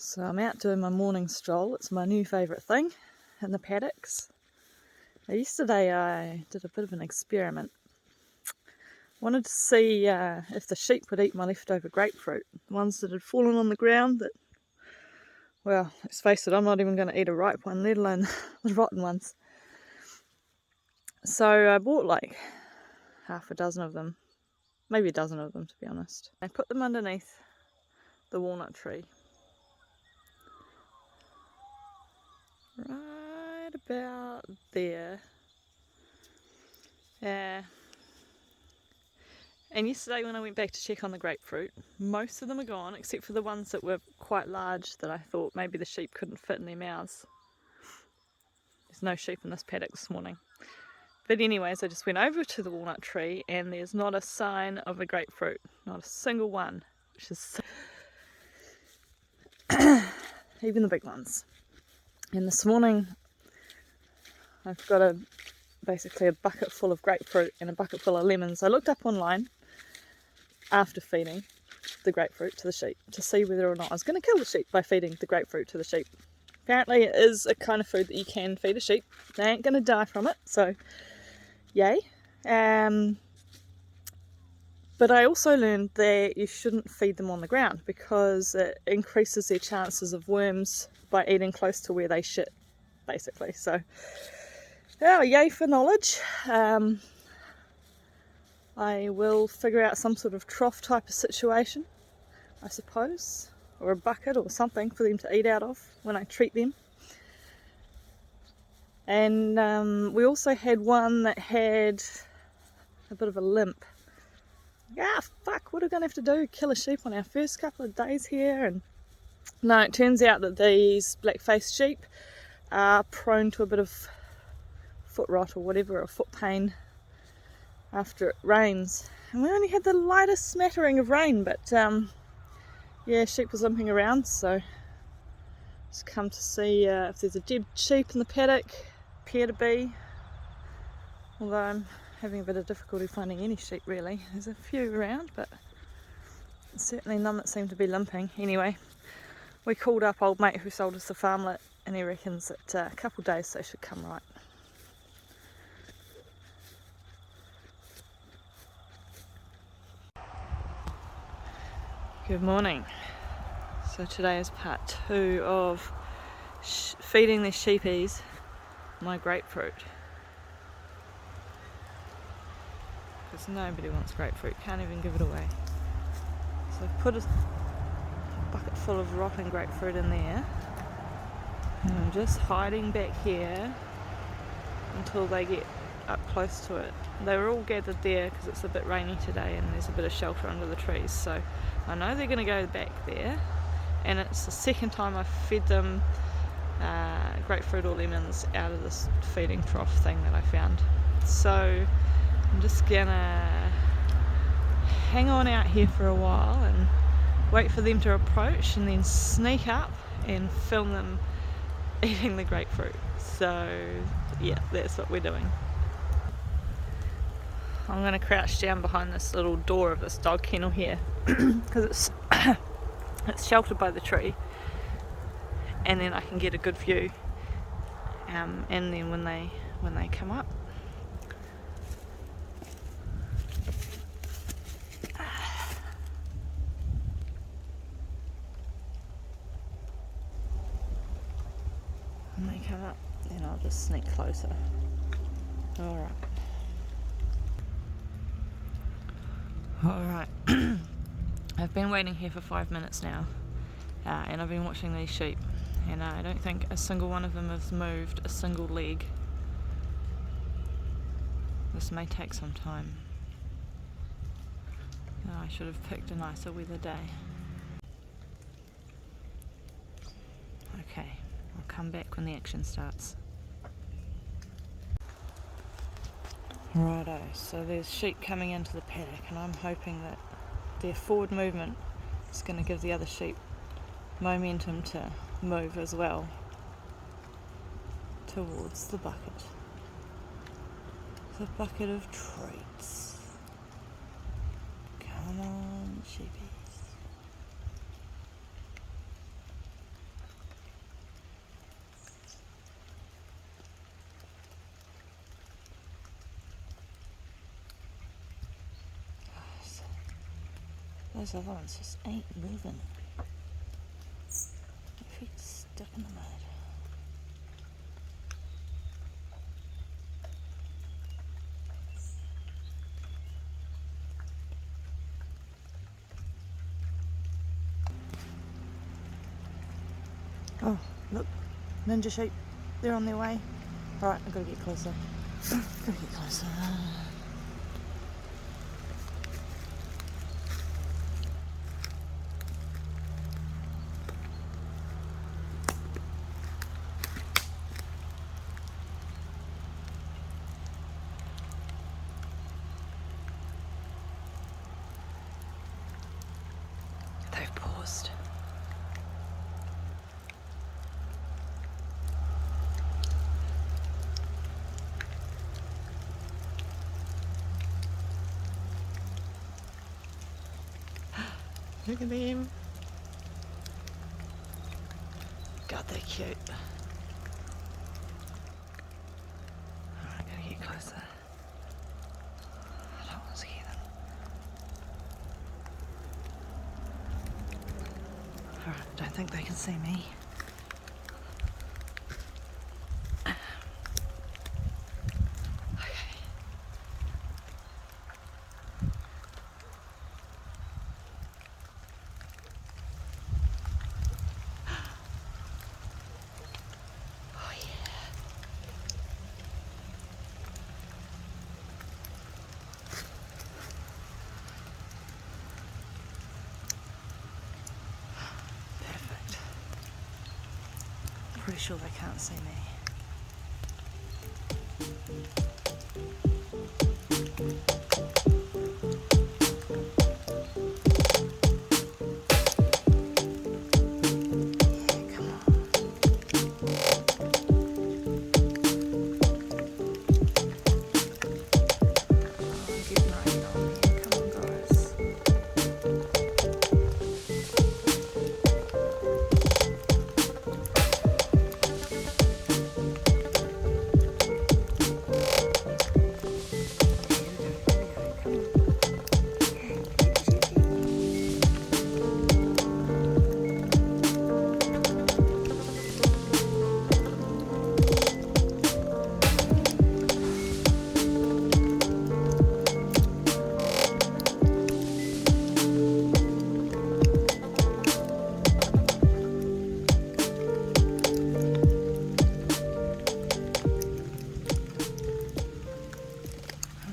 So I'm out doing my morning stroll. It's my new favourite thing in the paddocks. Now, yesterday I did a bit of an experiment. Wanted to see if the sheep would eat my leftover grapefruit. The ones that had fallen on the ground that, well, let's face it, I'm not even going to eat a ripe one, let alone the rotten ones. So I bought like half a dozen of them, maybe a dozen of them to be honest. I put them underneath the walnut tree. Right about there. Yeah. And yesterday when I went back to check on the grapefruit, most of them are gone except for the ones that were quite large that I thought maybe the sheep couldn't fit in their mouths. There's no sheep in this paddock this morning. But anyways, I just went over to the walnut tree and there's not a sign of a grapefruit. Not a single one. Which is even the big ones. And this morning I've got basically a bucket full of grapefruit and a bucket full of lemons. I looked up online after feeding the grapefruit to the sheep to see whether or not I was going to kill the sheep by feeding the grapefruit to the sheep. Apparently it is a kind of food that you can feed a sheep. They ain't going to die from it, so yay. But I also learned that you shouldn't feed them on the ground because it increases their chances of worms by eating close to where they shit, basically. So, oh, yay for knowledge. I will figure out some sort of trough type of situation, I suppose, or a bucket or something for them to eat out of when I treat them. And we also had one that had a bit of a limp. Fuck, what are we going to have to do? Kill a sheep on our first couple of days here? And no, it turns out that these black-faced sheep are prone to a bit of foot rot or whatever, or foot pain after it rains. And we only had the lightest smattering of rain, but yeah, sheep was limping around, so just come to see if there's a dead sheep in the paddock. Appear to be, although I'm having a bit of difficulty finding any sheep really. There's a few around, but certainly none that seem to be limping. Anyway, we called up old mate who sold us the farmlet, and he reckons that a couple of days they should come right. Good morning. So today is part 2 of feeding the sheepies my grapefruit. Because nobody wants grapefruit, can't even give it away. So I've put a bucket full of rotten grapefruit in there. And I'm just hiding back here until they get up close to it. They were all gathered there because it's a bit rainy today and there's a bit of shelter under the trees, so I know they're going to go back there. And it's the second time I've fed them grapefruit or lemons out of this feeding trough thing that I found. So I'm just gonna hang on out here for a while and wait for them to approach and then sneak up and film them eating the grapefruit. So yeah, that's what we're doing. I'm going to crouch down behind this little door of this dog kennel here because it's sheltered by the tree, and then I can get a good view. And then when they come up, then I'll just sneak closer. Alright, I've been waiting here for 5 minutes now, and I've been watching these sheep, and I don't think a single one of them has moved a single leg. This may take some time. I should have picked a nicer weather day. Okay, I'll come back when the action starts. Righto, so there's sheep coming into the paddock, and I'm hoping that their forward movement is going to give the other sheep momentum to move as well towards the bucket. The bucket of treats. Come on, sheepies. Those other ones just ain't moving. My feet's stuck in the mud. Oh, look, ninja sheep. They're on their way. Alright, I've got to get closer. Gotta get closer. They've paused. Look at them. God, they're cute. Alright, gotta get closer. I don't want to scare them. Alright, I don't think they can see me. Pretty sure they can't see me.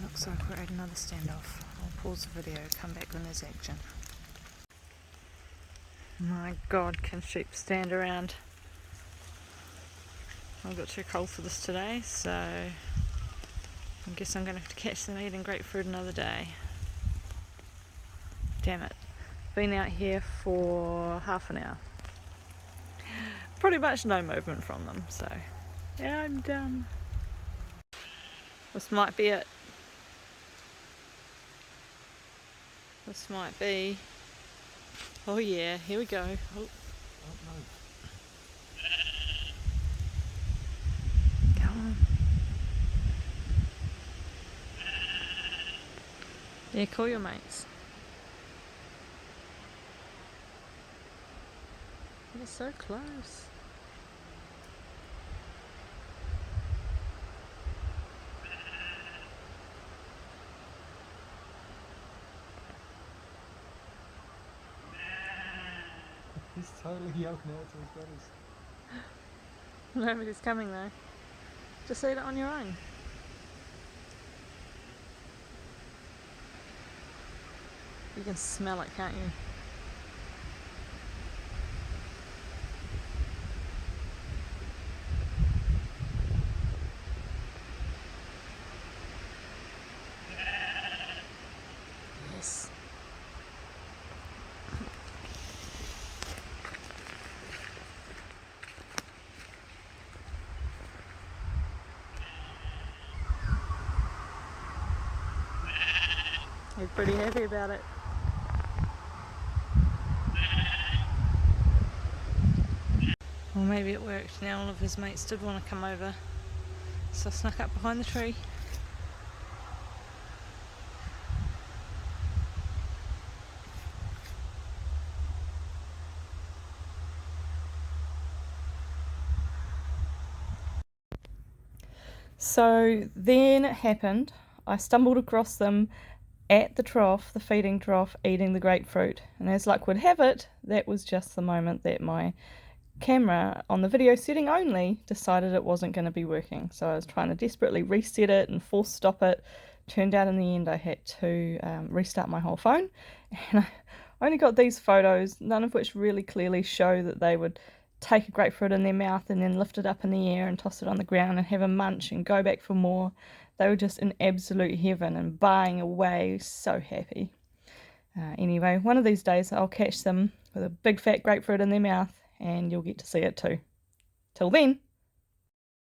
Looks like we're at another standoff. I'll pause the video, come back when there's action. My God, can sheep stand around? I got too cold for this today, so I guess I'm going to have to catch them eating grapefruit another day. Damn it. Been out here for half an hour. Pretty much no movement from them, so yeah, I'm done. This might be it. This might be. Oh yeah, here we go. Oh, no. Come on. Yeah, call your mates. They're so close. He's totally yelling out to his brothers. Nobody's coming though. Just eat it on your own. You can smell it, can't you? Yes. He's pretty happy about it. Well, maybe it worked. Now all of his mates did want to come over, so I snuck up behind the tree. So then it happened. I stumbled across them at the trough, the feeding trough, eating the grapefruit. And as luck would have it, that was just the moment that my camera on the video setting only decided it wasn't going to be working. So I was trying to desperately reset it and force stop it. Turned out in the end I had to restart my whole phone. And I only got these photos, none of which really clearly show that they would take a grapefruit in their mouth and then lift it up in the air and toss it on the ground and have a munch and go back for more. They were just in absolute heaven and buying away, so happy. Anyway, one of these days I'll catch them with a big fat grapefruit in their mouth and you'll get to see it too. Till then.